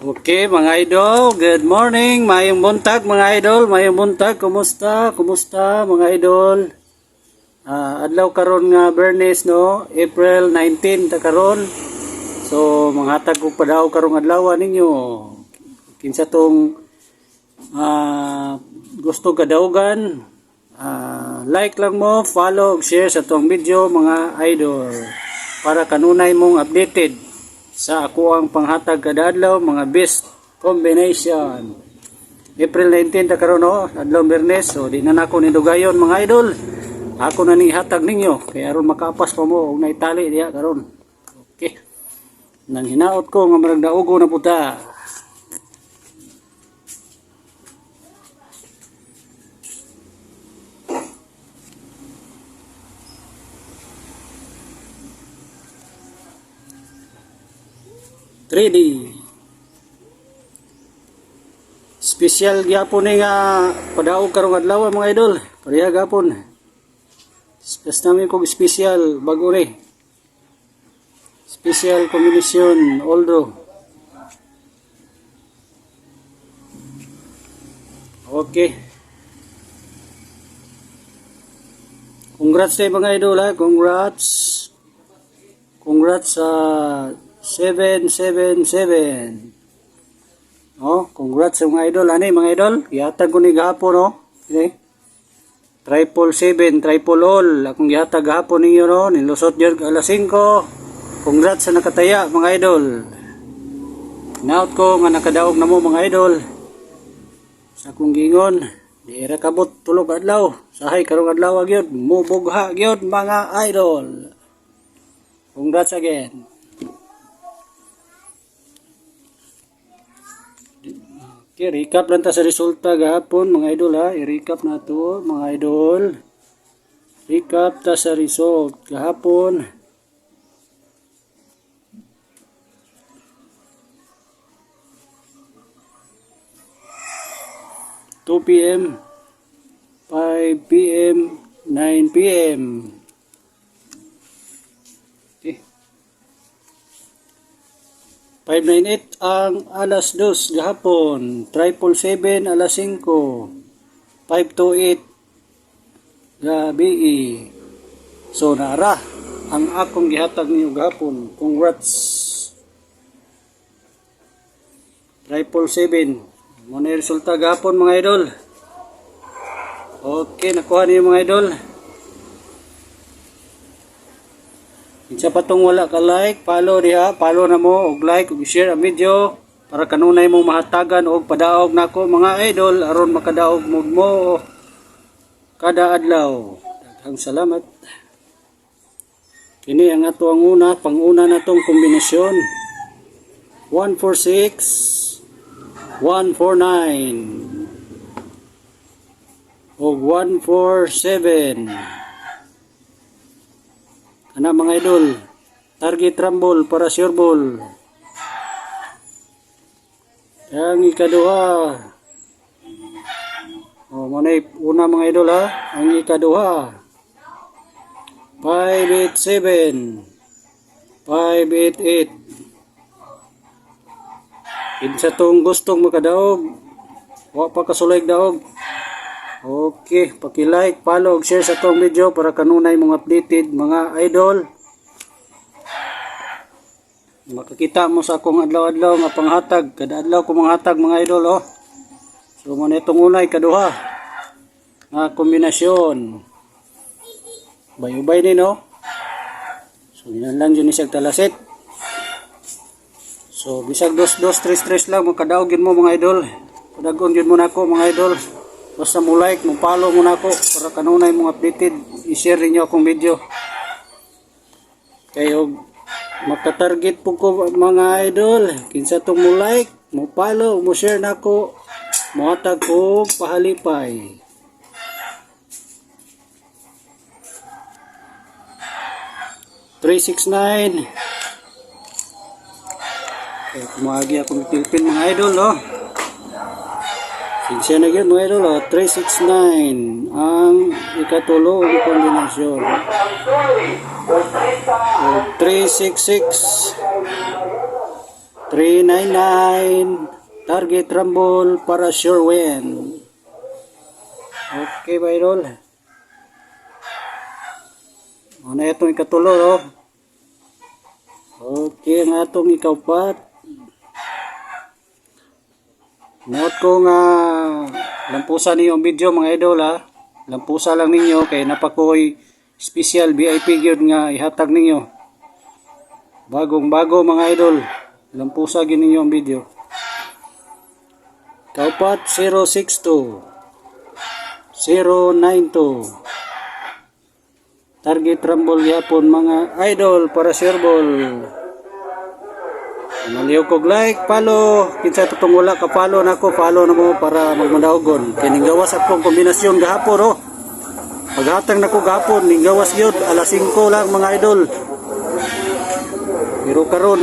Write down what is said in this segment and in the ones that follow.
Okay, mga idol, good morning, mayong buntag mga idol, mayong buntag, kumusta mga idol? Adlaw karon nga Bernes no, April 19 ta karon. So manghatag ko pa daw karong adlaw ninyo. Kinsa tong gusto kadawgan, like lang mo, follow, share sa tong video mga idol para kanunay mong updated sa ako ang panghatag kada adlaw mga best combination. April 19 ta karon no, adlaw Bernes, so di na nako nidugayon mga idol. Ako na ning hatag ninyo kay aron makapas pa mo og naitali diha karon. Okay. Nang hinaot ko nga marag daugo na puta. Ready. Special gyapon ni nga padaog karong adlaw mga idol. Pareha gapon. Basta namin kong special bago ni. Special combination although. Okay. Congrats tayo mga idol ha. Congrats. Congrats sa 777. Oh, congrats sa mga idol. Ano mga idol? Ihatag ko ni gahapon, no? Okay. 777, triple all. Akong ihatag gahapon ninyo, no? Nilusot yun alas 5. Congrats sa nakataya, mga idol. Naut ko nga nakadaog na mo, mga idol. Sa akong gingon, di era kabot tulog adlaw. Sahay karong adlaw gyud, mubugha gyud mga idol. Congrats again. Okay, recap lang ta sa resulta gahapon mga idol ha. I-recap na to mga idol. Recap ta sa result gahapon. (2 PM), 5 PM, 9 PM. Okay. 598 ang alas 2 gahapon, 777 alas 5, 528 gabi. So nara ang akong gihatag niyo gahapon. Congrats. 777. Muna yung resulta gahapon mga idol. Okay, nakuha niyo mga idol. Isa pa tong wala ka like, follow diha, follow na mo og like ug share ang video para kanunay mo mahatagan og padaog nako mga idol aron makadaog mo kada adlaw. Daghang salamat. Kini ang ato ang panguna natong kombinasyon. 146, 149 og 147. Ana mga idol, target rumble para sure ball. Ang ikaduha. Manay una mga idol ha. Ang ikaduha. 587. 588. Kinsa tong gustong makadaog. Wa pa kasulayg daog. Okay, paki-like, follow, share sa tong video para kanunay mong updated mga idol. Makakita mo sa akong adlaw-adlaw nga panghatag, kada adlaw ko manghatag mga idol oh. So mo nitong unay kaduha nga kombinasyon. Bayubay ni no. So yan lang yun isang talasit. So bisag 2-2-3-3 lang makadaogin mo mga idol. Padagon yun mo nako mga idol. Basta mo like, mo follow mo na ako para kanunay mong updated. I-share niyo akong video. Kayo makatarget po ko mga idol. Kinsa tong mo like, mo follow, mo share na ako. Mo hatag ko pahalipay. $369. Kaya kumagi akong pilpil mga idol oh. Sinsya na yun mga idol, 369 ang ikatulong kombinasyon. 366 399 target rumble para sure win. Okay ba idol? Ano itong ikatulo no? Okay ang atong ikaupat. Note ko nga lampusan niyo ang video mga idol ha. Lampusa lang ninyo kay napakoy special VIP gyud nga ihatag ninyo. Bagong bago mga idol. Lampusa gyud ninyo ang video. Kaupat 062 092 target rumble yapon mga idol para serbol. Maliw kog like, follow. Kinsa tutong wala ka follow nako, follow na mo para magmadaogon. Kining gawas akong kombinasyon gahapon oh. Paghatag nako gahapon ning gawas gyud alas 5 lang mga idol. Pero karon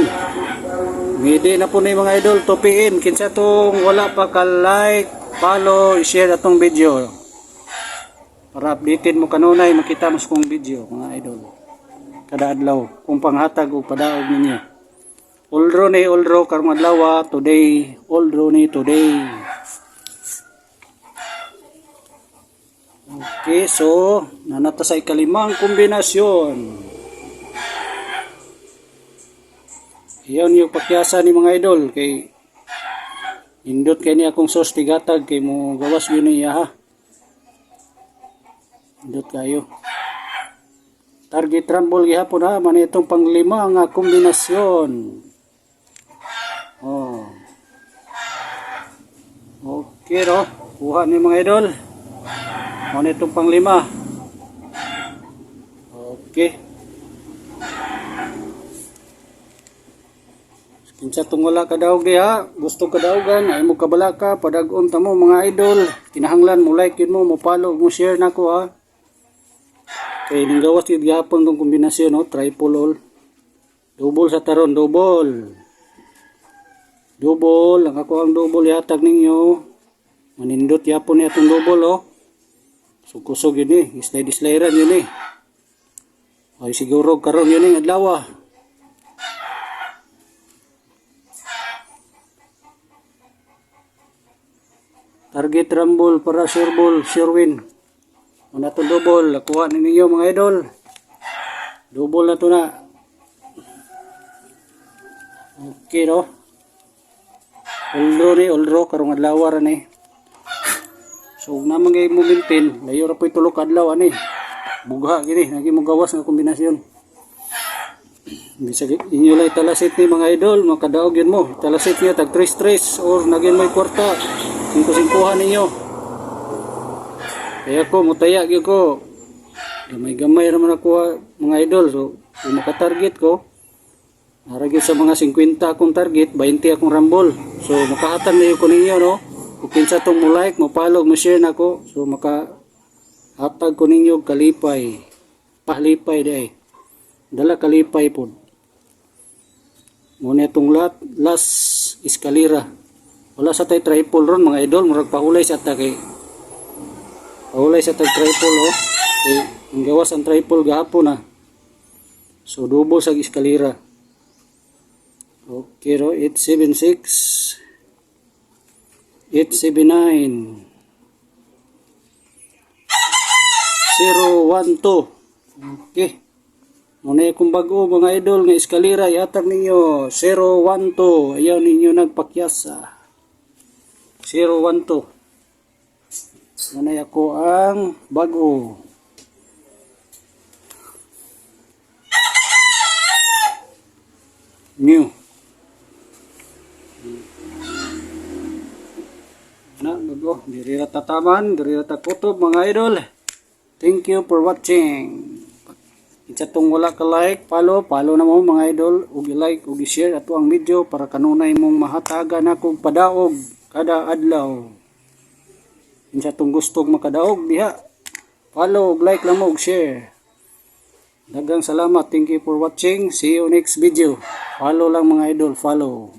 midi na po ni mga idol tupiin kinsa tong wala pa ka like, follow, share atong video. Para updated mo kanunay makita mo sa kong video mga idol. Kada adlaw kung panghatag o padaog ninyo. Ulro ni ulro karong adlaw today, ulro ni today. Okay, so nanata sa ikalimang kombinasyon. Iyon yung pakyasa ni mga idol kay indot kay ni akong sos tigatag kay mo gawas yun niya ha. Indot kayo. Target rumble gihapon ha man itong panglima nga kombinasyon. Oh. Okay no. Kuha ni mga idol. Man itong panglima. Okay. Kinsa tong wala ka daog diha, gusto ka daogan, ay mo kabalaka, padag-on ta mo mga idol. Kinahanglan mo like yun mo follow, mo share nako ha. Kay ning gawas yun gihapon tong kombinasyon no, triple all. Double sa taron, double. Double, ang ako ang double yatag ninyo. Manindot yapon niya itong double oh. Sukusog yun eh, slide-slidean yun eh. Ay siguro karon yun eh, adlaw. Target rumble para sure ball, sure win. Una to double, nakuha ninyo mga idol. Double na to na. Okay no. Ulro karong adlaw ra ni. So naman gay mo maintain, layo ra poy tulo ka adlaw ani. Bugha gini, nagi mo gawas nga kombinasyon. Bisa inyo lay talasit ni mga idol, makadaog yun mo. Talasit niya tag 3-3 or naging may kwarta. 5-5 ninyo. Kaya ko mutaya gyud ko. Gamay-gamay naman ako mga idol. So kung maka-target ko, naragit sa mga 50 akong target, 20 akong rumble. So makahatan na ko ninyo no. Kung kinsa tong mo like, mo follow, mo share nako. So makahatag ko ninyo kalipay. Pahlipay day. Dala kalipay pod. Muna itong last eskalera. Wala sa tay triple ron mga idol, murag pahulay sa ta kay pahulay sa tay triple oh. Kay ang gawas ang triple gahapon na. So double sa eskalera. Okay ro, 876 879 012. Okay. Muna kung bago mga idol nga eskalera yatag ninyo 012. Ayaw ninyo nagpakyasa. 012. Nanay ako ang bago. New. Na bago, diri ra tataman, diri ra takutob mga idol. Thank you for watching. Isa tong wala ka like, follow na mo mga idol, ug i-like ug i-share ato ang video para kanunay mong mahatagan akong padaog kada adlaw. Isa tong gustong makadaog diha, follow ug like lang mo ug share. Daghang salamat, thank you for watching. See you next video. Follow lang mga idol, follow.